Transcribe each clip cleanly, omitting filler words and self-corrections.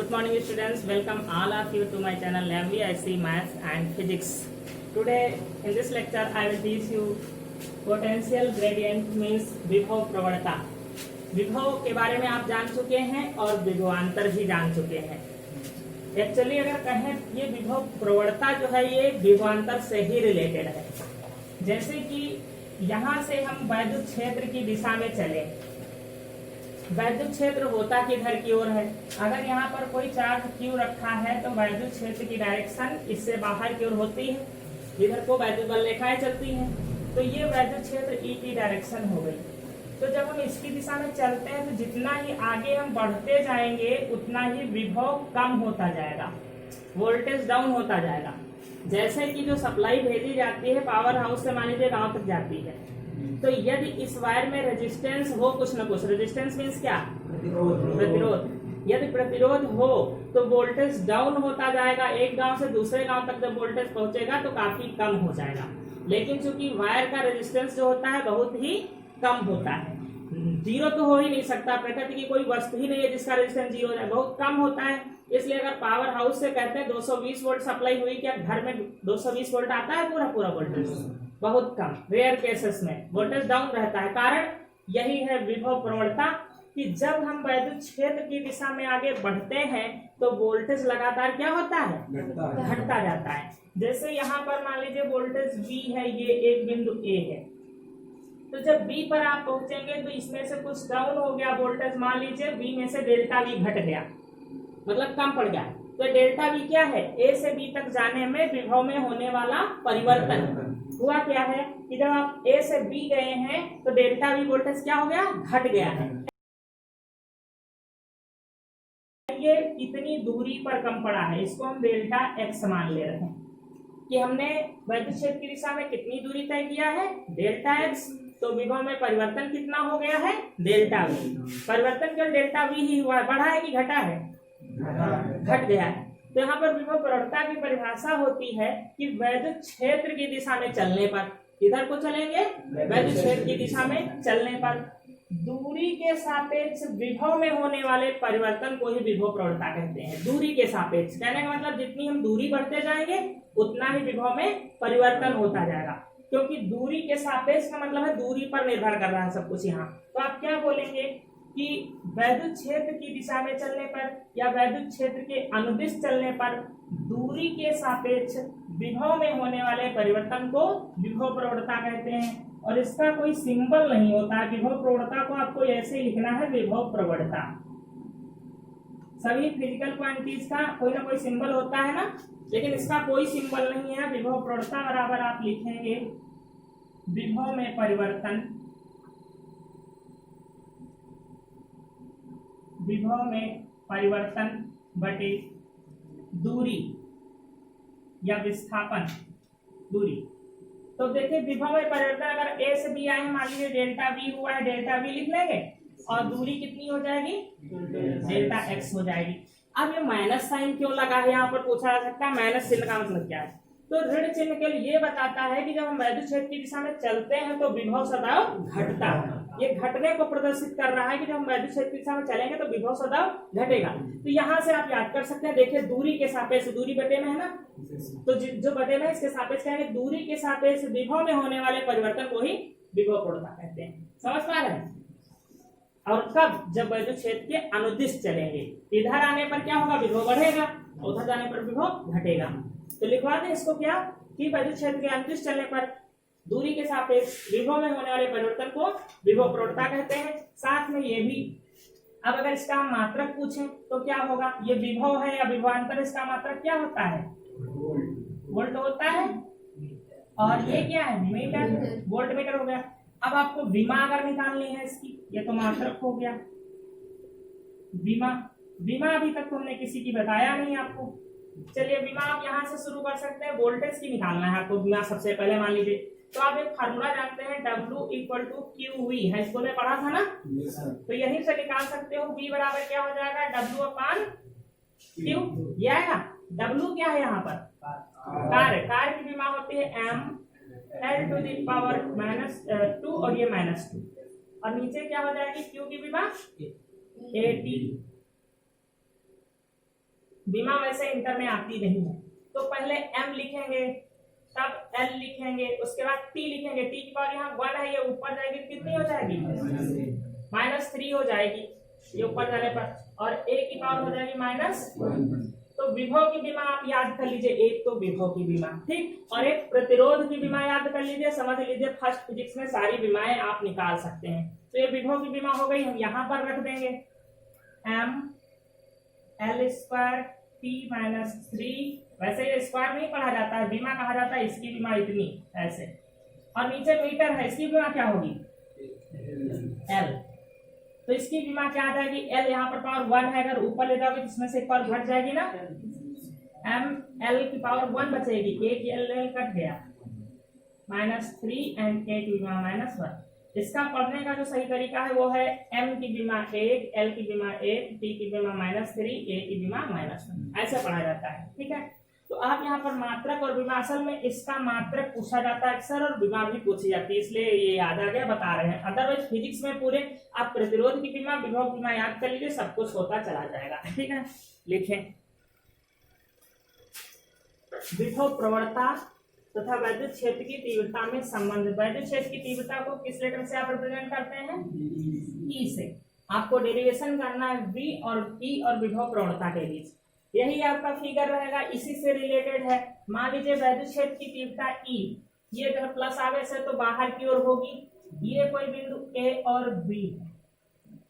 Good morning students, welcome all of you to my channel Lamely IC Maths and Physics. Today in this lecture I will teach you potential gradient means विभव प्रवणता। विभव के बारे में आप जान चुके हैं और विभवांतर भी जान चुके हैं। एक्चुअली अगर कहें ये विभव प्रवणता जो है ये विभवांतर से ही रिलेटेड है। जैसे कि यहाँ से हम वैद्युत क्षेत्र की दिशा में चले, वैद्युत क्षेत्र होता किधर की ओर है। अगर यहाँ पर कोई चार्ज Q रखा है तो वैद्युत क्षेत्र की डायरेक्शन इससे बाहर की ओर होती है, इधर को वैद्युत बल रेखाएं चलती हैं, तो ये वैद्युत क्षेत्र E की डायरेक्शन हो गई। तो जब हम इसकी दिशा में चलते हैं तो जितना ही आगे हम बढ़ते जाएंगे उतना ही विभव कम होता जाएगा, वोल्टेज डाउन होता जाएगा। जैसे कि जो सप्लाई भेजी जाती है पावर हाउस से मान लीजिए गाँव तक जाती है, तो यदि इस वायर में रेजिस्टेंस हो, कुछ न कुछ, रेजिस्टेंस मीन्स क्या, प्रतिरोध। यदि प्रतिरोध हो तो वोल्टेज डाउन होता जाएगा, एक गांव से दूसरे गांव तक जब वोल्टेज पहुंचेगा तो काफी कम हो जाएगा। लेकिन चूंकि वायर का रेजिस्टेंस जो होता है बहुत ही कम होता है, जीरो तो हो ही नहीं सकता, प्रकृति की कोई वस्तु ही नहीं है जिसका रेजिस्टेंस जीरो हो जाए, बहुत कम होता है। इसलिए अगर पावर हाउस से कहते हैं 220 वोल्ट सप्लाई हुई, क्या घर में 220 वोल्ट आता है पूरा वोल्टेज? बहुत कम, रेयर केसेस में वोल्टेज डाउन रहता है। कारण यही है विभव प्रवणता कि जब हम वैद्युत क्षेत्र की दिशा में आगे बढ़ते हैं तो वोल्टेज लगातार क्या होता है, घटता जाता है। जैसे यहाँ पर मान लीजिए वोल्टेज V है, ये एक बिंदु A है, तो जब B पर आप पहुंचेंगे तो इसमें से कुछ डाउन हो गया वोल्टेज, मान लीजिए V में से डेल्टा V घट गया, मतलब कम पड़ गया। तो डेल्टा V क्या है, A से B तक जाने में विभव में होने वाला परिवर्तन। हुआ क्या है कि जब आप A से B गए हैं तो डेल्टा V वोल्टेज क्या हो गया, घट गया है। ये इतनी दूरी पर कम पड़ा है, इसको हम डेल्टा X मान ले रहे हैं कि हमने वैद्युत क्षेत्र की दिशा में कितनी दूरी तय किया है, डेल्टा X। तो विभव में परिवर्तन कितना हो गया है, डेल्टा V। परिवर्तन केवल डेल्टा V ही हुआ है, बढ़ा है कि घटा है, घट गया है। तो यहाँ पर विभव प्रवणता की परिभाषा होती है कि वैद्युत क्षेत्र की दिशा में चलने पर, इधर को चलेंगे वैद्युत क्षेत्र की दिशा में चलने पर दूरी के सापेक्ष विभव में होने वाले परिवर्तन को ही विभव प्रवणता कहते हैं। दूरी के सापेक्ष कहने का मतलब जितनी हम दूरी बढ़ते जाएंगे उतना ही विभव में परिवर्तन होता जाएगा, क्योंकि दूरी के सापेक्ष का मतलब है दूरी पर निर्भर कर रहा है सब कुछ। यहाँ तो आप क्या बोलेंगे कि वैद्युत क्षेत्र की दिशा में चलने पर या वैद्युत क्षेत्र के अनुदिश चलने पर दूरी के सापेक्ष विभव में होने वाले परिवर्तन को विभव प्रवणता कहते हैं। और इसका कोई सिंबल नहीं होता है, विभव प्रवणता को आपको ऐसे लिखना है, विभव प्रवणता। सभी फिजिकल क्वांटिटीज का कोई ना कोई सिंबल होता है ना, लेकिन इसका कोई सिंबल नहीं है। विभव प्रवणता बराबर आप लिखेंगे विभव में परिवर्तन, विभव में परिवर्तन बटे दूरी या विस्थापन दूरी। तो देखिए विभव में परिवर्तन अगर A से B आए, मान लीजिए डेल्टा V हुआ है, डेल्टा V लिख लेंगे और दूरी कितनी हो जाएगी, डेल्टा X हो जाएगी। अब ये माइनस साइन क्यों लगा है, यहाँ पर पूछा जा सकता है माइनस चिन्ह का मतलब क्या है। तो ऋण चिन्ह के लिए ये बताता है कि जब हम वैद्युत क्षेत्र की दिशा में चलते हैं तो विभव सदैव घटता है। ये घटने को प्रदर्शित कर रहा है कि जब हम वैद्युत क्षेत्र की दिशा में चलेंगे तो विभव सदैव घटेगा। तो यहाँ से आप याद कर सकते हैं, देखिए दूरी के सापेक्ष, दूरी बटे में है ना, तो जो बटे में इसके सापेक्ष कहेंगे, दूरी के सापेक्ष विभव में होने वाले परिवर्तन को ही विभव प्रवणता कहते हैं। समझ पा रहे हैं? और कब, जब वैद्युत क्षेत्र के अनुदिश चलेंगे, इधर आने पर क्या होगा, विभव बढ़ेगा, उधर जाने पर विभव घटेगा। तो लिखवा दें इसको क्या कि वैद्युत क्षेत्र के अनुदिश चलने पर दूरी के सापेक्ष विभव में होने वाले परिवर्तन को विभव प्रवणता कहते हैं। साथ में ये भी, अब अगर इसका हम मात्रक पूछें तो क्या होगा, ये विभव है या विभवांतर, इसका मात्रक क्या होता है, वोल्ट होता है, और ये क्या है, मीटर, वोल्ट मीटर हो गया। अब आपको विमा अगर निकालनी है इसकी, ये तो मात्रक हो गया। विमा अभी तक तो हमने किसी की बताया नहीं आपको। चलिए विमा आप यहाँ से शुरू कर सकते हैं, वोल्टेज की निकालना है आपको विमा सबसे पहले। मान लीजिए तो आप एक फार्मूला जानते हैं, W = QV, है, इसको ने पढ़ा था ना, तो यहीं से निकाल सकते हो। V बराबर क्या हो जाएगा, W/Q, ये आएगा। W क्या है यहाँ पर, कार्य की विमा होती है m(L⁻⁻²) और ये -2, और नीचे क्या हो जाएगी, Q की विमा AT विमा वैसे इंटर में आती नहीं है, तो पहले m लिखेंगे, तब l लिखेंगे, उसके बाद t लिखेंगे। t की पावर यहाँ 1 है, ये ऊपर जाएगी कितनी हो जाएगी, -3 हो जाएगी ये ऊपर जाने पर, और a की पावर हो जाएगी -1। तो विभव की विमा आप याद कर लीजिए, एक तो विभव की विमा, ठीक, और एक प्रतिरोध की विमा याद कर लीजिए। समझ लीजिए फर्स्ट फिजिक्स में सारी विमाएं आप निकाल सकते हैं। तो ये विभव की विमा हो गई, हम यहाँ पर रख देंगे m l स्क्वायर t -3। वैसे ये स्क्वायर नहीं पढ़ा जाता है, विमा कहा जाता है, इसकी विमा इतनी ऐसे, और नीचे मीटर है, इसकी विमा क्या होगी l। तो इसकी विमा क्या आ जाएगी, l यहाँ पर पावर 1 है, अगर ऊपर ले जाओगे तो इसमें से एक पावर घट जाएगी ना, m l की पावर 1 बचेगी, a की l कट गया, -3 एंड a की विमा -1। इसका पढ़ने का जो सही तरीका है वो है m की विमा 1, l की विमा 1, t की विमा -3, a की विमा -1, ऐसे पढ़ा जाता है, ठीक है। तो आप यहाँ पर मात्रक और विमा, असल में इसका मात्रक पूछा जाता है अक्सर और विमा भी पूछी जाती है, इसलिए ये याद आ गया, बता रहे हैं। अदरवाइज फिजिक्स में पूरे आप प्रतिरोध की विमा, विभव की विमा याद कर लीजिए, सब कुछ होता चला जाएगा, ठीक है। लिखें, विभव प्रवणता तथा वैद्युत क्षेत्र की तीव्रता में संबंध। वैद्युत क्षेत्र की तीव्रता को किस लेटर से आप रिप्रेजेंट करते हैं, ई से। आपको डेरिवेशन करना है V और P और विभव प्रवणता के बीच, यही आपका फिगर रहेगा, इसी से रिलेटेड है। मान लीजिए वैद्युत क्षेत्र की तीव्रता E, ये अगर प्लस आवेश है तो बाहर की ओर होगी, ये कोई बिंदु A और B,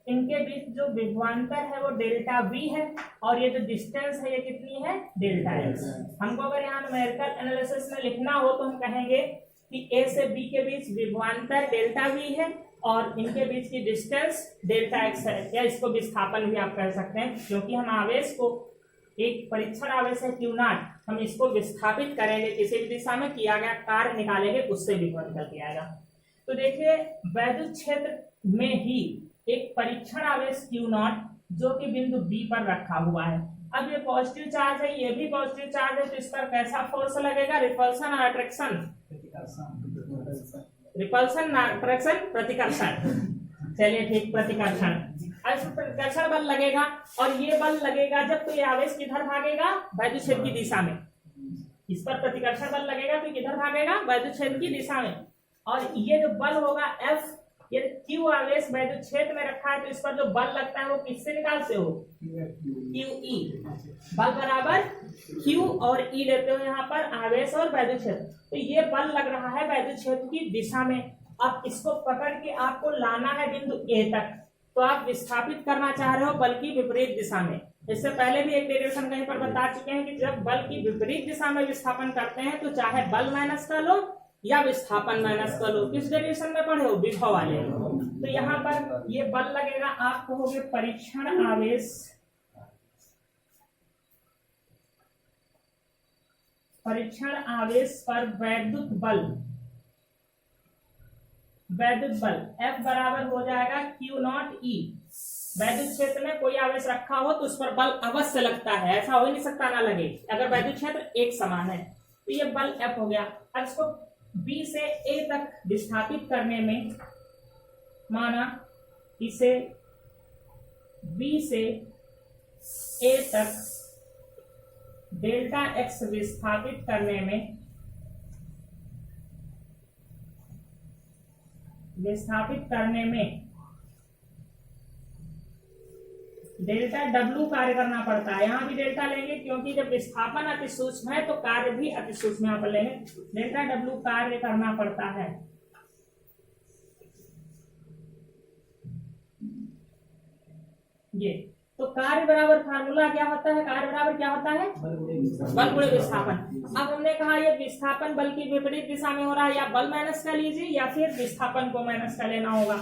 इनके बीच जो विभवांतर है वो डेल्टा V है, और ये जो डिस्टेंस है ये कितनी है, डेल्टा x। हमको अगर यहाँ न्यूमेरिकल एनालिसिस में लिखना हो तो हम कहेंगे कि A से B के बीच विभवांतर डेल्टा V है और इनके बीच की डिस्टेंस डेल्टा x है, या इसको विस्थापन भी आप कह सकते हैं, क्योंकि हम आवेश को, एक परीक्षण आवेश है Q0, हम इसको विस्थापित करेंगे किसी भी दिशा में, किया गया कार्य निकालेंगे, उससे विभव निकल के आएगा। तो देखिए वैद्युत क्षेत्र में ही एक परीक्षण आवेश Q0 जो कि बिंदु B पर रखा हुआ है। अब ये पॉजिटिव चार्ज है, ये भी पॉजिटिव चार्ज है, तो इस पर कैसा फोर्स लगेगा, रिपल्सन और अट्रैक्शन, रिपल्सन अट्रैक्शन प्रतिकर्षण, चलिए ठीक, प्रतिकर्षण, प्रतिकर्षण बल लगेगा, और ये बल लगेगा जब तो ये आवेश किधर भागेगा, वैद्युत क्षेत्र की दिशा में। इस पर प्रतिकर्षण बल लगेगा तो किधर भागेगा, वैद्युत क्षेत्र की दिशा में। और ये जो बल होगा F, ये Q आवेश वैद्युत क्षेत्र में रखा है, तो इस पर जो बल लगता है वो किससे निकालते हो, QE, बल बराबर Q और E लेते हो यहाँ पर आवेश और वैद्युत क्षेत्र। तो ये बल लग रहा है वैद्युत क्षेत्र की दिशा में। अब इसको पकड़ के आपको लाना है बिंदु A तक, तो आप विस्थापित करना चाह रहे हो बल की विपरीत दिशा में। इससे पहले भी एक डेरिवेशन कहीं पर बता चुके हैं कि जब बल की विपरीत दिशा में विस्थापन करते हैं तो चाहे बल माइनस कर लो या विस्थापन माइनस कर लो। किस डेरिवेशन में पढ़े हो, विभव वाले। तो यहाँ पर ये बल लगेगा, आप कहोगे परीक्षण आवेश, परीक्षण आवेश पर वैद्युत बल, वैद्युत बल F बराबर हो जाएगा Q0E। वैद्युत क्षेत्र में कोई आवेश रखा हो तो उस पर बल अवश्य लगता है, ऐसा हो ही नहीं सकता ना लगे, अगर वैद्युत क्षेत्र एक समान है। तो ये बल F हो गया। अब इसको B से A तक विस्थापित करने में, माना इसे B से A तक डेल्टा x विस्थापित करने में, डेल्टा W कार्य करना पड़ता है। यहाँ भी डेल्टा लेंगे क्योंकि जब विस्थापन अति सूक्ष्म है तो कार्य भी अति सूक्ष्म यहाँ पर लेंगे। डेल्टा W कार्य करना पड़ता है। ये तो कार्य बराबर फार्मूला क्या होता है, कार्य बराबर क्या होता है, बल गुणे विस्थापन। अब हमने कहा ये विस्थापन बल की विपरीत दिशा में हो रहा है, या बल माइनस कर लीजिए या फिर विस्थापन को माइनस कर लेना होगा।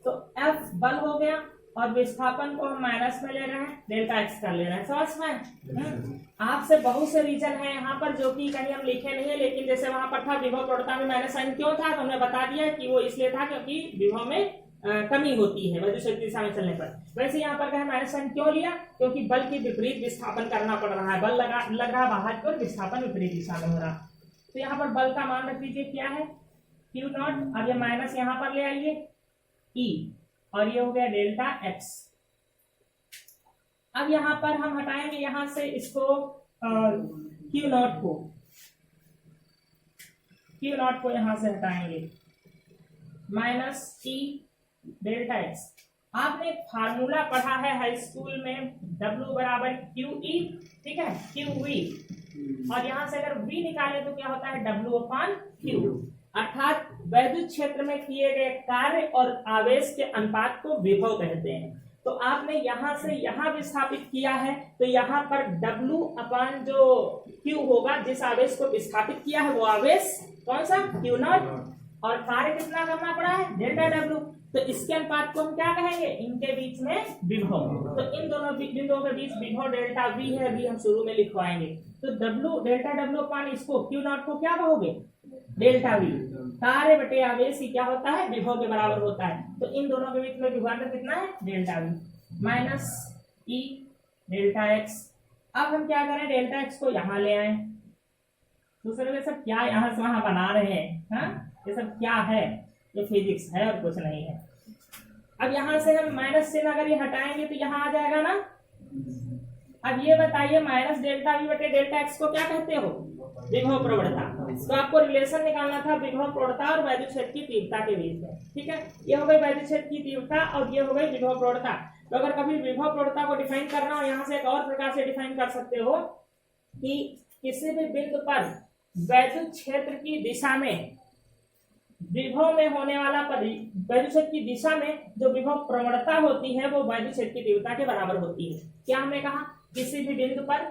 तो F बल हो गया और विस्थापन को हम माइनस में ले रहे हैं, डेल्टा x कर ले रहे हैं। समझ में आपसे बहुत से रीजन है यहाँ पर जो कि कहीं हम लिखे नहीं है, लेकिन जैसे वहां पर था विभव प्रवणता में माइनस साइन क्यों था, तो हमने बता दिया कि वो इसलिए था क्योंकि विभव में कमी होती है वैद्युत क्षेत्र की दिशा में चलने पर। वैसे यहाँ पर कहे माइनस साइन क्यों लिया, क्योंकि बल की विपरीत विस्थापन करना पड़ रहा है, बल लग रहा बाहर की ओर, विस्थापन विपरीत दिशा में हो रहा। तो यहाँ पर बल का मान रख लीजिए क्या है, Q0, अब ये माइनस यहाँ पर ले आइए E, और ये हो गया डेल्टा x। अब यहाँ पर हम हटाएंगे यहाँ से इसको क्यू नॉट को यहाँ से हटाएंगे माइनस ई डेल्टा एक्स। आपने फार्मूला पढ़ा है हाई स्कूल में, W बराबर क्यू ई, ठीक है, क्यू वी, और यहाँ से अगर V निकाले तो क्या होता है W अपान क्यू, अर्थात वैद्युत क्षेत्र में किए गए कार्य और आवेश के अनुपात को विभव कहते हैं। तो आपने यहाँ से यहाँ विस्थापित किया है तो यहाँ पर W अपान जो Q होगा, जिस आवेश को विस्थापित किया है वो आवेश कौन सा, Q नॉट, और कार्य कितना करना पड़ा है, डेल्टा W। तो इसके अनुपात को हम क्या कहेंगे, इनके बीच में विभव। तो इन दोनों बिंदुओं के बीच विभव डेल्टा V है, V हम शुरू में लिखवाएंगे। तो W डेल्टा W अपान इसको Q नॉट को क्या कहोगे, डेल्टा V। कार्य बटे आवेश ही क्या होता है, विभव के बराबर होता है। तो इन दोनों के बीच में विभवांतर कितना है, डेल्टा V माइनस ई डेल्टा एक्स। अब हम क्या करें, डेल्टा एक्स को यहाँ ले आए। दूसरे में सब क्या यहाँ से वहां बना रहे हैं, हाँ ये सब क्या है, ये फिजिक्स है और कुछ नहीं है। अब यहाँ से हम माइनस से अगर ये हटाएंगे तो यहाँ आ जाएगा ना। अब ये बताइए माइनस डेल्टा वी बटे डेल्टा एक्स को क्या कहते हो, विभव प्रवणता। तो आपको रिलेशन निकालना था विभव प्रवणता और वैद्युत क्षेत्र की तीव्रता के बीच में, ठीक है। ये हो गई वैद्युत क्षेत्र की तीव्रता और ये हो गई विभव प्रवणता। तो अगर कभी विभव प्रवणता को डिफाइन करना हो, यहाँ से एक और प्रकार से डिफाइन कर सकते हो कि किसी भी बिंदु पर वैद्युत क्षेत्र की दिशा में विभव में होने वाला वैद्युत क्षेत्र की दिशा में जो विभव प्रवणता होती है वो वैद्युत क्षेत्र की तीव्रता के बराबर होती है। क्या हमने कहा, किसी भी बिंदु पर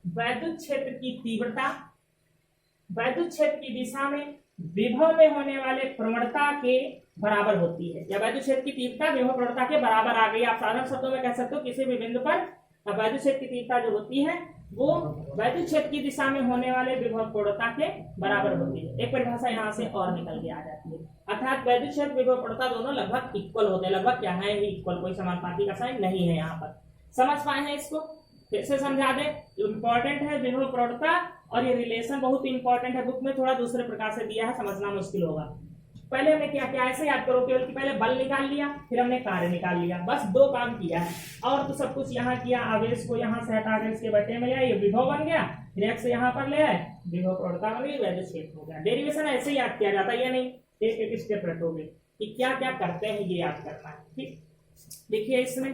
वैद्युत क्षेत्र की तीव्रता वैद्युत क्षेत्र की दिशा में विभव में होने वाले प्रवणता के बराबर होती है, या वैद्युत क्षेत्र की तीव्रता विभव प्रवणता के बराबर आ गई। आप साधारण शब्दों में कह सकते हो किसी भी बिंदु पर वैद्युत क्षेत्र की तीव्रता जो होती है वो वैद्युत क्षेत्र की दिशा में होने वाले विभव प्रवणता के बराबर होती है। एक परिभाषा यहाँ से और निकल के आ जाती है, अर्थात वैद्युत क्षेत्र विभव प्रवणता दोनों लगभग इक्वल होते हैं। लगभग क्या है, इक्वल, कोई समानुपाती का साइन नहीं है यहाँ पर। समझ पाए हैं इसको, फिर से समझा दे। इंपॉर्टेंट है विभव प्रवणता और ये रिलेशन बहुत इंपॉर्टेंट है, बुक में थोड़ा दूसरे प्रकार से दिया है, समझना मुश्किल होगा। पहले हमने क्या किया, ऐसे याद करो केवल कि पहले बल निकाल लिया, फिर हमने कार्य निकाल लिया, बस दो काम किया है। और तो सब कुछ यहाँ किया, आवेश को यहाँ से हटा के इसके बटे में लिया, ये विभव बन गया, फिर एक्स यहाँ पर ले आए, विभव प्रवणता बन गई, वैद्युत क्षेत्र हो गया। डेरिवेशन ऐसे ही याद किया जाता है, ये नहीं एक एक स्टेप रटोगे कि क्या क्या करते हैं, ये याद करना है, ठीक। देखिए इसमें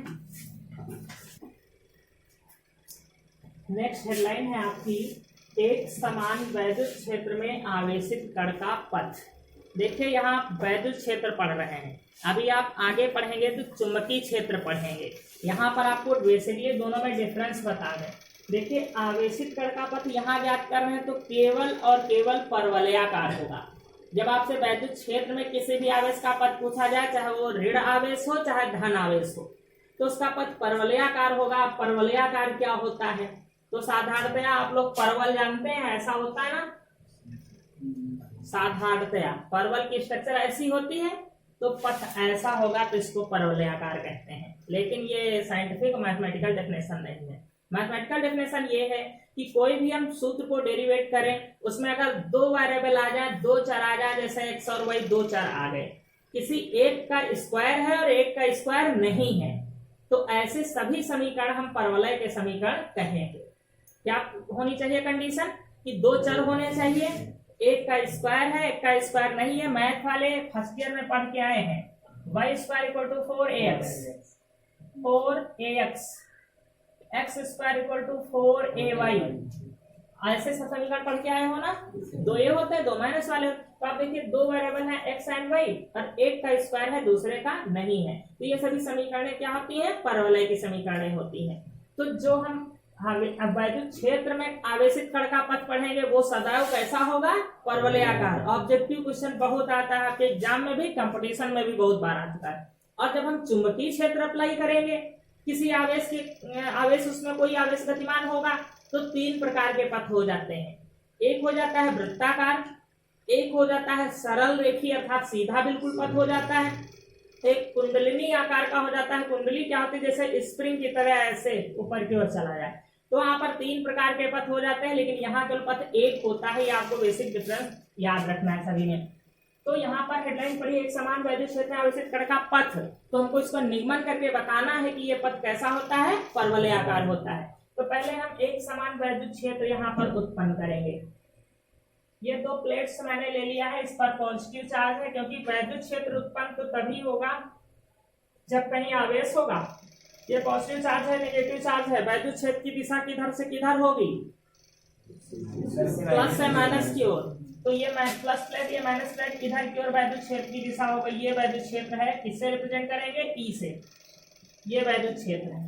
नेक्स्ट हेडलाइन है आपकी, एक समान वैद्युत क्षेत्र में आवेशित कण का पथ। देखिए यहाँ आप वैद्युत क्षेत्र पढ़ रहे हैं, अभी आप आगे पढ़ेंगे तो चुंबकीय क्षेत्र पढ़ेंगे। यहाँ पर आपको बेसिकली दोनों में डिफरेंस बता दें। देखिए आवेशित कण का पथ यहाँ याद कर रहे हैं तो केवल और केवल परवलयाकार होगा। जब आपसे वैद्युत क्षेत्र में किसी भी आवेश का पथ पूछा जाए, चाहे वो ऋण आवेश हो चाहे धन आवेश हो, तो उसका पथ परवलयाकार होगा। परवलयाकार क्या होता है, तो साधारणतया आप लोग परवल जानते हैं, ऐसा होता है ना, साधारणतया परवल की स्ट्रक्चर ऐसी होती है तो पथ ऐसा होगा, तो इसको परवलयाकार कहते हैं। लेकिन ये साइंटिफिक मैथमेटिकल डेफिनेशन नहीं है। मैथमेटिकल डेफिनेशन ये है कि कोई भी हम सूत्र को डेरिवेट करें, उसमें अगर दो वेरिएबल आ जाए, दो चर आ जाए, जैसे एक्स और वाई दो चर आ गए, किसी एक का स्क्वायर है और एक का स्क्वायर नहीं है, तो ऐसे सभी समीकरण हम परवलय के समीकरण कहेंगे। क्या होनी चाहिए कंडीशन कि दो चर होने चाहिए, एक का स्क्वायर है एक का स्क्वायर नहीं है। मैथ वाले फर्स्ट ईयर में पढ़ के आए हैं, y square equal to 4ax, 4ax, x square equal to 4ay, ऐसे सब समीकरण पढ़ के आए हो ना। दो ये होते हैं, दो माइनस वाले। तो आप देखिए दो वेरिएबल है एक्स एंड वाई और एक का स्क्वायर है दूसरे का नहीं है, तो ये सभी समीकरणें क्या होती है, परवलय की समीकरणें होती है। तो जो हम वैद्युत क्षेत्र में आवेशित कण का पथ पढ़ेंगे वो सदैव कैसा होगा, परवलयाकार। ऑब्जेक्टिव क्वेश्चन बहुत आता है आपके एग्जाम में भी, कंपटीशन में भी बहुत बार आ चुका है। और जब हम चुंबकीय क्षेत्र अप्लाई करेंगे, किसी आवेश उसमें कोई आवेश गतिमान होगा, तो तीन प्रकार के पथ हो जाते हैं। एक हो जाता है वृत्ताकार, एक हो जाता है सरल रेखीय अर्थात सीधा बिल्कुल पथ हो जाता है, एक कुंडलिनी आकार का हो जाता है। कुंडली क्या होती है, जैसे स्प्रिंग की तरह ऐसे ऊपर की ओर चला जाए। तो वहां पर तीन प्रकार के पथ हो जाते हैं, लेकिन यहाँ केवल पथ एक होता है। ये आपको बेसिक डिफरेंस याद रखना है सभी में। तो यहाँ पर हेडलाइन पढ़ी, एक समान वैद्युत क्षेत्र में आवेशित कण का पथ। तो हमको इसको निगमन करके बताना है कि ये पथ कैसा होता है, परवलयाकार होता है। तो पहले हम एक समान वैद्युत क्षेत्र यहाँ पर उत्पन्न करेंगे। ये दो प्लेट्स मैंने ले लिया है, इस पर पॉजिटिव चार्ज है, क्योंकि वैद्युत क्षेत्र उत्पन्न तो तभी होगा जब कहीं आवेश होगा। ये पॉजिटिव चार्ज है, नेगेटिव चार्ज है। वैद्युत क्षेत्र की दिशा किधर से किधर होगी, प्लस से माइनस की ओर। तो ये प्लस प्लेट, ये माइनस प्लेट, इधर की ओर वैद्युत क्षेत्र की दिशा होगी। ये वैद्युत क्षेत्र है, किससे रिप्रेजेंट करेंगे, ई से। ये वैद्युत क्षेत्र है,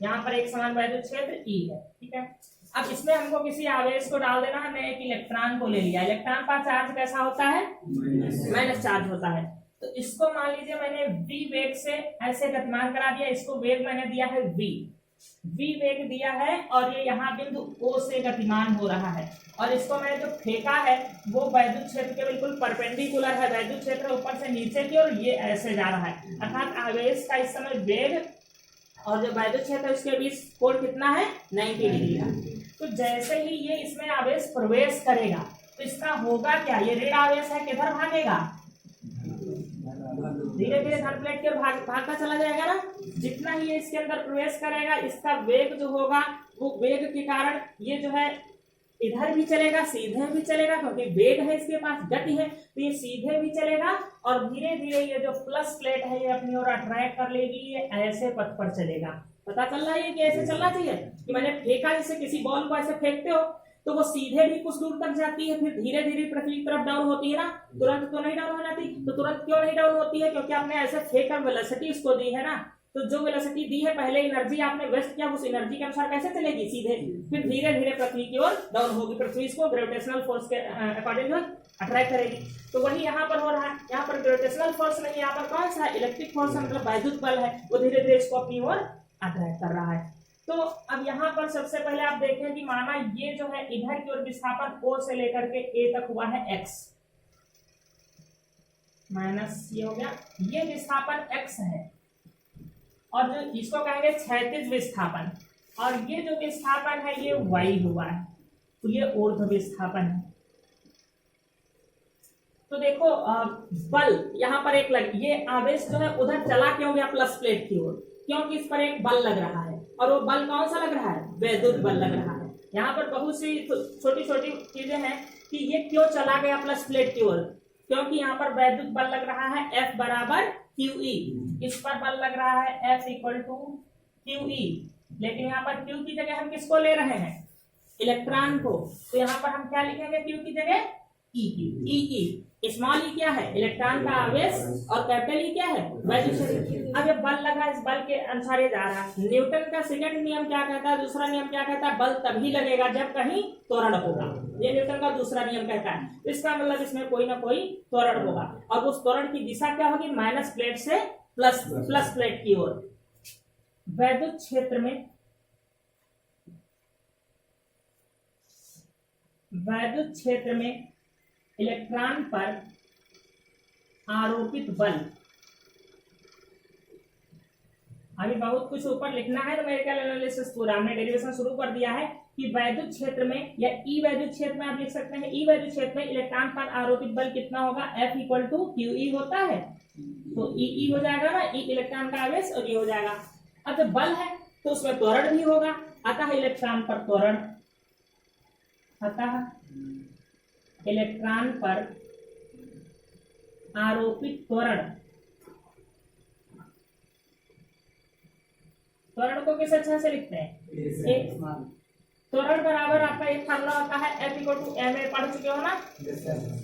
यहाँ पर एक समान वैद्युत क्षेत्र ई है, ठीक है। अब इसमें हमको किसी आवेश को डाल देना है। मैं एक इलेक्ट्रॉन को ले लिया, इलेक्ट्रॉन का चार्ज कैसा होता है, माइनस चार्ज होता है। तो इसको मान लीजिए मैंने v वेग से ऐसे गतिमान करा दिया, इसको वेग मैंने दिया है v वेग दिया है, और ये यहाँ बिंदु O से गतिमान हो रहा है। और इसको मैंने जो फेंका है वो वैद्युत क्षेत्र के बिल्कुल परपेंडिकुलर है। वैद्युत क्षेत्र ऊपर से नीचे की ओर ये ऐसे जा रहा है, अर्थात आवेश का इस समय वेग और जो वैद्युत क्षेत्र है उसके बीच कोण कितना है, 90 डिग्री का। तो जैसे ही ये इसमें आवेश प्रवेश करेगा तो इसका होगा क्या, ये ऋण आवेश है, किधर भागेगा, धीरे धीरे धन प्लेट की ओर भागता चला जाएगा ना। जितना ही ये इसके अंदर प्रवेश करेगा इसका वेग जो होगा वो वेग के कारण ये जो है इधर भी चलेगा, सीधे भी चलेगा, क्योंकि वेग है इसके पास, गति है, तो ये सीधे भी चलेगा और धीरे धीरे ये जो प्लस प्लेट है ये अपनी ओर अट्रैक्ट कर लेगी, ये ऐसे पथ पर चलेगा। पता चल रहा है कि ऐसे चलना चाहिए कि मैंने फेंका, जैसे किसी बॉल को ऐसे फेंकते हो तो वो सीधे भी कुछ दूर तक जाती है, फिर धीरे धीरे पृथ्वी की तरफ डाउन होती है ना, तुरंत तो नहीं डाउन हो जाती। तो तुरंत क्यों नहीं डाउन होती है, क्योंकि आपने ऐसे फेंकर वेलोसिटी उसको दी है ना। तो जो वेलोसिटी दी है, पहले एनर्जी आपने वेस्ट किया, उस एनर्जी के अनुसार कैसे चलेगी, सीधे, फिर धीरे धीरे पृथ्वी की ओर डाउन होगी, पृथ्वी इसको ग्रेविटेशनल फोर्स के अकॉर्डिंग अट्रैक्ट करेगी। तो वही यहाँ पर हो रहा है, यहाँ पर ग्रेविटेशनल फोर्स नहीं, यहाँ पर कौन सा है, इलेक्ट्रिक फोर्स, मतलब वैद्युत बल है, वो धीरे धीरे इसको अपनी ओर अट्रैक्ट कर रहा है। तो अब यहाँ पर सबसे पहले आप देखें कि माना ये जो है इधर की ओर विस्थापन O से लेकर के A तक हुआ है x माइनस, ये हो गया, ये विस्थापन x है, और जो इसको कहेंगे क्षैतिज विस्थापन, और ये जो विस्थापन है ये y हुआ है, तो ये ऊर्ध्व विस्थापन है। तो देखो बल यहाँ पर एक लग, ये आवेश जो है उधर चला क्यों गया प्लस प्लेट की ओर, क्योंकि इस पर एक बल लग रहा है, और वो बल कौन सा लग रहा है, वैद्युत बल लग रहा है। यहाँ पर बहुत सी छोटी छोटी चीजें हैं कि ये क्यों चला गया प्लस प्लेट की ओर, क्योंकि यहाँ पर वैद्युत बल लग रहा है F बराबर QE, इस पर बल लग रहा है F इक्वल टू QE, लेकिन यहाँ पर Q की जगह हम किसको ले रहे हैं, इलेक्ट्रॉन को। तो यहाँ पर हम क्या लिखेंगे, Q की जगह E। स्मॉल ई क्या है, इलेक्ट्रॉन का आवेश, और कैपिटल ई क्या है, वैद्युत क्षेत्र। अब ये बल लगा, इस बल के अनुसार ये जा रहा है। न्यूटन का सेकंड नियम क्या कहता है, दूसरा नियम क्या कहता है, बल तभी लगेगा जब कहीं त्वरण होगा, ये न्यूटन का दूसरा नियम कहता है। इसका मतलब इसमें कोई ना कोई त्वरण होगा, और उस त्वरण की दिशा क्या होगी, माइनस प्लेट से प्लस प्लेट की ओर। वैद्युत क्षेत्र में इलेक्ट्रॉन पर आरोपित बल, अभी बहुत कुछ ऊपर लिखना है, न्यूमेरिकल एनालिसिस पूरा हमने डेरिवेशन शुरू कर दिया है कि वैद्युत क्षेत्र में या ई वैद्युत क्षेत्र में आप लिख सकते हैं, ई वैद्युत क्षेत्र में इलेक्ट्रॉन पर आरोपित बल कितना होगा, F इक्वल टू QE होता है, तो E हो जाएगा ना, E इलेक्ट्रॉन का आवेश, और ये हो जाएगा। अब जब बल है तो उसमें त्वरण भी होगा, अतः इलेक्ट्रॉन पर त्वरण, अतः इलेक्ट्रॉन पर आरोपित त्वरण को किस अच्छा से लिखते हैं, त्वरण बराबर आपका एक फार्मूला होता है F इक्वल टू ma, पढ़ चुके हो ना।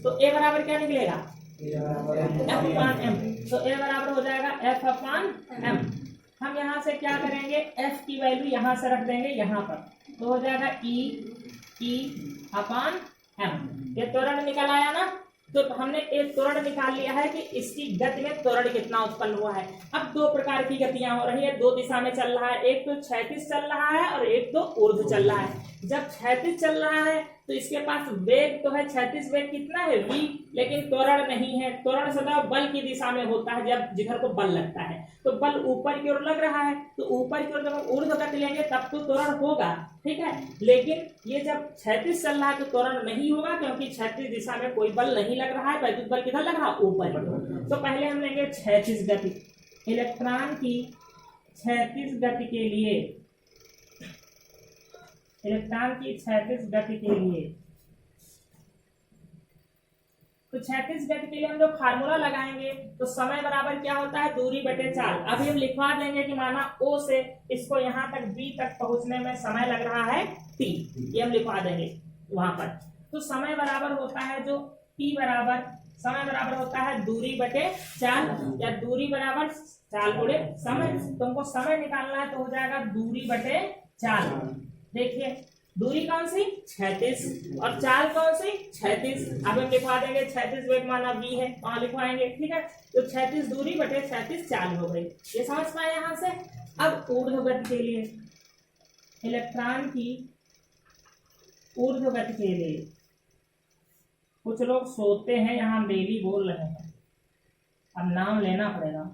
तो A बराबर क्या निकलेगा, F अपान m, तो A बराबर हो जाएगा F अपान m। हम यहाँ से क्या करेंगे, F की वैल्यू यहाँ से रख देंगे यहाँ पर, तो हो जाएगा E अपान m। ये त्वरण निकल आया ना। तो हमने एक त्वरण निकाल लिया है कि इसकी गति में त्वरण कितना उत्पन्न हुआ है। अब दो प्रकार की गतियां हो रही है, दो दिशा में चल रहा है, एक तो क्षैतिज चल रहा है और एक तो ऊर्ध्व चल रहा है। जब क्षैतिज चल रहा है तो इसके पास वेग तो है 36, वेग कितना है v, लेकिन त्वरण नहीं है। त्वरण सदा बल की दिशा में होता है, जब जिधर को बल लगता है तो बल ऊपर की ओर लग रहा है, तो ऊपर की ओर जब हम ऊर्ध्व गति लेंगे तब तो त्वरण होगा, ठीक है। लेकिन ये जब 36 चल रहा है तो त्वरण नहीं होगा, क्योंकि 36 दिशा में कोई बल नहीं लग रहा है, वैद्युत बल किधर लग रहा है, ऊपर। तो पहले हम लेंगे 36 गति, इलेक्ट्रॉन की 36 गति के लिए, इलेक्ट्रॉन की 36 गति के लिए, तो 36 गति के लिए हम जो फार्मूला लगाएंगे तो समय बराबर क्या होता है, दूरी बटे चाल। अभी हम लिखवा देंगे कि माना O से इसको यहाँ तक B तक पहुंचने में समय लग रहा है T, ये हम लिखवा देंगे वहां पर। तो समय बराबर होता है जो T बराबर, समय बराबर होता है दूरी बटे चाल, या दूरी बराबर चाल गुणे समय। तुमको समय निकालना है तो हो जाएगा दूरी बटे चाल। देखिए दूरी कौन सी 36 और चाल कौन सी 36। अब हम लिखवा देंगे 36 वेग माना v है, वहां लिखवाएंगे, ठीक है। तो 36 दूरी बटे 36 चाल हो गई, ये समझ पाए यहाँ से। अब ऊर्ध्व गति के लिए, इलेक्ट्रॉन की ऊर्ध्व गति के लिए, कुछ लोग सोते हैं, यहाँ हम डेली बोल रहे हैं, अब नाम लेना पड़ेगा।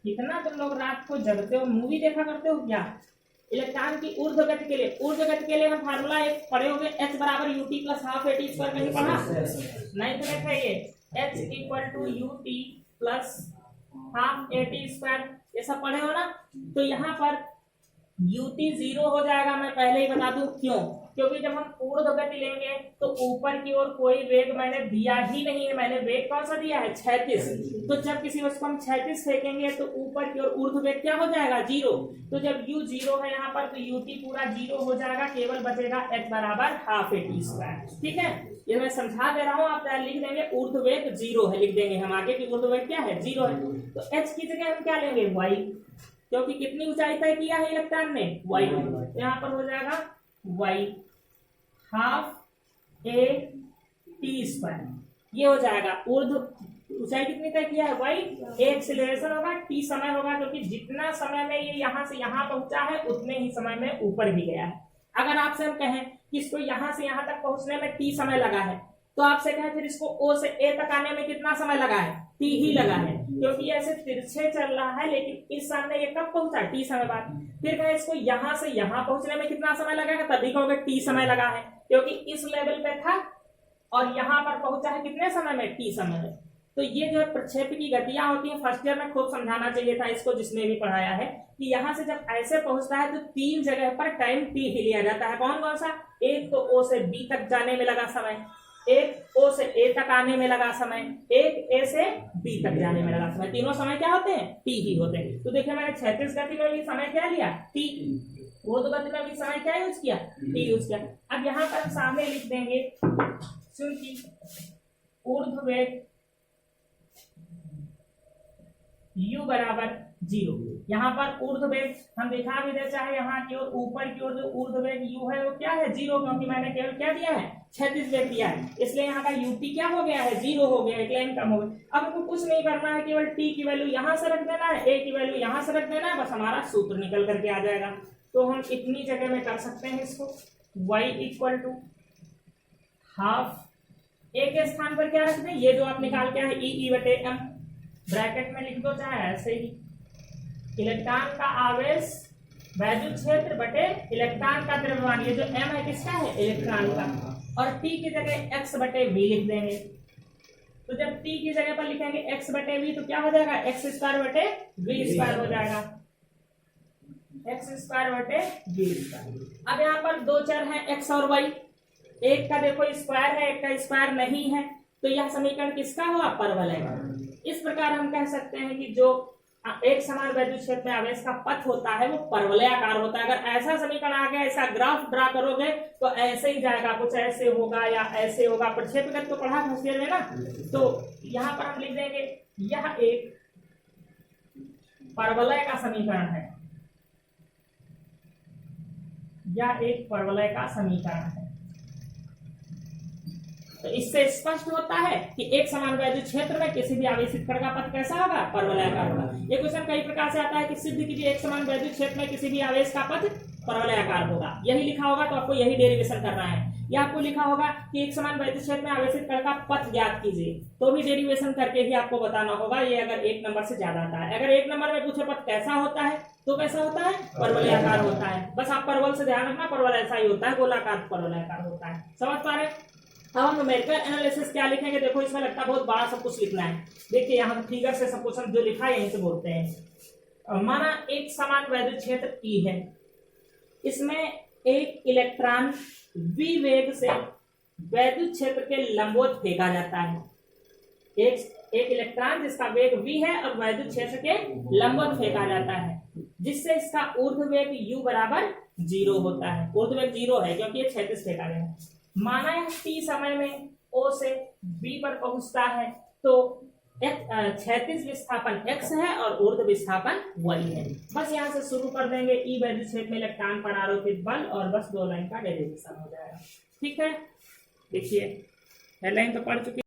कितना तुम लोग रात को जगते हो, मूवी देखा करते हो क्या। इलेक्ट्रॉन की ऊर्ध्व गति के लिए, ऊर्ध्व गति के लिए हम फार्मूला एक पढ़े होंगे, H बराबर UT plus half AT square, कहीं पढ़ा नहीं तो देखा ये H equal to UT plus half AT square, ये सब पढ़े हो ना। तो यहाँ पर UT 0 हो जाएगा, मैं पहले ही बता दूं क्यों, क्योंकि जब हम ऊर्ध्व गति लेंगे तो ऊपर की ओर कोई वेग मैंने दिया ही नहीं है, मैंने वेग कौन सा दिया है 36। तो जब किसी वस्तु को हम 36 फेंकेंगे तो ऊपर की ओर ऊर्ध्व वेग क्या हो जाएगा 0। तो जब U 0 है यहाँ पर तो UT पूरा 0 हो जाएगा, केवल बचेगा H बराबर हाफ AT स्क्वायर, ठीक है। ये मैं समझा दे रहा हूँ, आप लिख देंगे ऊर्ध्व वेग 0 है, लिख देंगे हम आगे की ऊर्ध्व वेग क्या है 0 है। तो H की जगह हम क्या लेंगे y, क्योंकि कितनी ऊंचाई तय किया है इलेक्ट्रॉन ने y, यहाँ पर हो जाएगा y हाफ AT स्क्वायर, ये हो जाएगा। ऊर्ध्व ऊंचाई कितनी तय किया है y, एक्सेलरेशन होगा, t समय होगा, क्योंकि जितना समय में ये यहाँ से यहाँ पहुंचा है उतने ही समय में ऊपर भी गया है। अगर आपसे हम कहें कि इसको यहाँ से यहाँ तक पहुंचने में t समय लगा है, तो आपसे कहें फिर इसको O से A तक आने में कितना समय लगा है, t ही लगा है, क्योंकि ऐसे तिरछे चल रहा है, लेकिन इस सामने ये कब पहुंचा t समय बाद। फिर कहें इसको यहाँ से यहाँ पहुंचने में कितना समय लगेगा, तभी कहोगे t समय लगा है, क्योंकि इस लेवल पे था और यहाँ पर पहुंचा है कितने समय में, t समय में। तो ये जो प्रक्षेप की गतियां होती हैं, फर्स्ट ईयर में खूब समझाना चाहिए था इसको, जिसने भी पढ़ाया है, कि यहाँ से जब ऐसे पहुंचता है तो 3 जगह पर टाइम t ही लिया जाता है। कौन कौन सा, एक तो O से B तक जाने में लगा समय, एक O से A तक आने में लगा समय, एक A से B तक जाने में लगा समय। तीनों समय क्या होते हैं, t ही होते हैं। तो देखिए मैंने 36 गति में भी समय क्या लिया, t, ऊर्ध्व गति में भी समय क्या यूज किया, t यूज किया। अब यहाँ पर हम सामने लिख देंगे, क्योंकि ऊर्ध्व वेग u बराबर 0, यहाँ पर ऊर्ध्व वेग हम दिखा भी दे, चाहे यहाँ की ओर ऊपर की ओर जो ऊर्ध्व वेग u है वो क्या है 0, क्योंकि मैंने केवल क्या दिया है 36 वेग दिया है, इसलिए यहाँ का ut क्या हो गया है 0 हो गया, एक लाइन कम हो गई। अब हमको कुछ नहीं करना है, केवल t की वैल्यू यहाँ से रख देना है, a की वैल्यू यहाँ से रख देना है, बस हमारा सूत्र निकल करके आ जाएगा। तो हम इतनी जगह में कर सकते हैं इसको, y equal to half, a के स्थान पर क्या रख दें, ये जो आप निकाल के आए E बटे m, ब्रैकेट में लिख दो चाहे ऐसे ही, इलेक्ट्रॉन का आवेश वैद्युत क्षेत्र बटे इलेक्ट्रॉन का द्रव्यमान, ये जो m है किसका है इलेक्ट्रॉन का, और t की जगह x बटे v लिख देंगे। तो जब t की जगह पर लिखेंगे x बटे v तो क्या हो जाएगा, x स्क्वायर बटे v स्क्वायर हो जाएगा, x स्क्वायर बटे v स्क्वायर। अब यहाँ पर दो चर हैं x और y, एक का देखो स्क्वायर है, एक का स्क्वायर नहीं है, तो यह समीकरण किसका हुआ, परवलय का। इस प्रकार हम कह सकते हैं कि जो एक समान वैद्युत क्षेत्र में आवेश का पथ होता है वो परवलयाकार होता है। अगर ऐसा समीकरण आ गया, ऐसा ग्राफ ड्रा करोगे तो ऐसे ही जाएगा, कुछ ऐसे होगा या ऐसे होगा। प्रक्षेपगत तो पढ़ा फर्स्ट ईयर में ना, तो यहाँ पर हम लिख देंगे यह एक परवलय का समीकरण है, यह एक परवलय का समीकरण है। तो इससे स्पष्ट होता है कि एक समान वैद्युत क्षेत्र में किसी भी आवेशित कण का पथ कैसा होगा, परवलयाकार होगा। ये क्वेश्चन कई प्रकार से आता है कि सिद्ध कीजिए एक समान वैद्युत क्षेत्र में किसी भी आवेश का पथ परवलयाकार होगा। यही लिखा होगा तो आपको यही डेरिवेशन करना है। या आपको लिखा होगा कि एक समान वैद्युत क्षेत्र में आवेशित कण का पथ ज्ञात कीजिए, तो भी डेरिवेशन करके ही आपको बताना होगा, ये अगर 1 नंबर से ज्यादा आता है। अगर 1 नंबर में पूछे पथ कैसा होता है तो कैसा होता है, परवलयाकार होता है। बस आप परवल से ध्यान रखना, परवल ऐसा ही होता है, गोलाकार परवलयाकार होता है। समझ पा रहे? अब हम न्यूमेरिकल एनालिसिस क्या लिखेंगे, देखो इसमें लगता है बहुत बड़ा सब कुछ लिखना है। देखिए यहाँ फिगर से सब कुछ हम जो लिखा है यहीं से बोलते हैं। माना एक समान वैद्युत क्षेत्र ई है, इसमें एक इलेक्ट्रॉन v वेग से वैद्युत क्षेत्र के लंबवत फेंका जाता है। एक इलेक्ट्रॉन जिसका वेग v है और वैद्युत क्षेत्र के लंबवत फेंका जाता है, जिससे इसका ऊर्ध्व वेग u बराबर 0 होता है। ऊर्ध्व वेग 0 है क्योंकि ये क्षैतिज फेंका गया है। माना है t समय में O से B पर पहुंचता है, तो क्षैतिज विस्थापन x है और ऊर्ध्व विस्थापन y है। बस यहाँ से शुरू कर देंगे, ई वैद्युत क्षेत्र में इलेक्ट्रॉन पर आरोपित बल, और बस 2 लाइन का डेरिवेशन हो जाएगा। ठीक है, देखिए हेडलाइन तो पढ़ चुके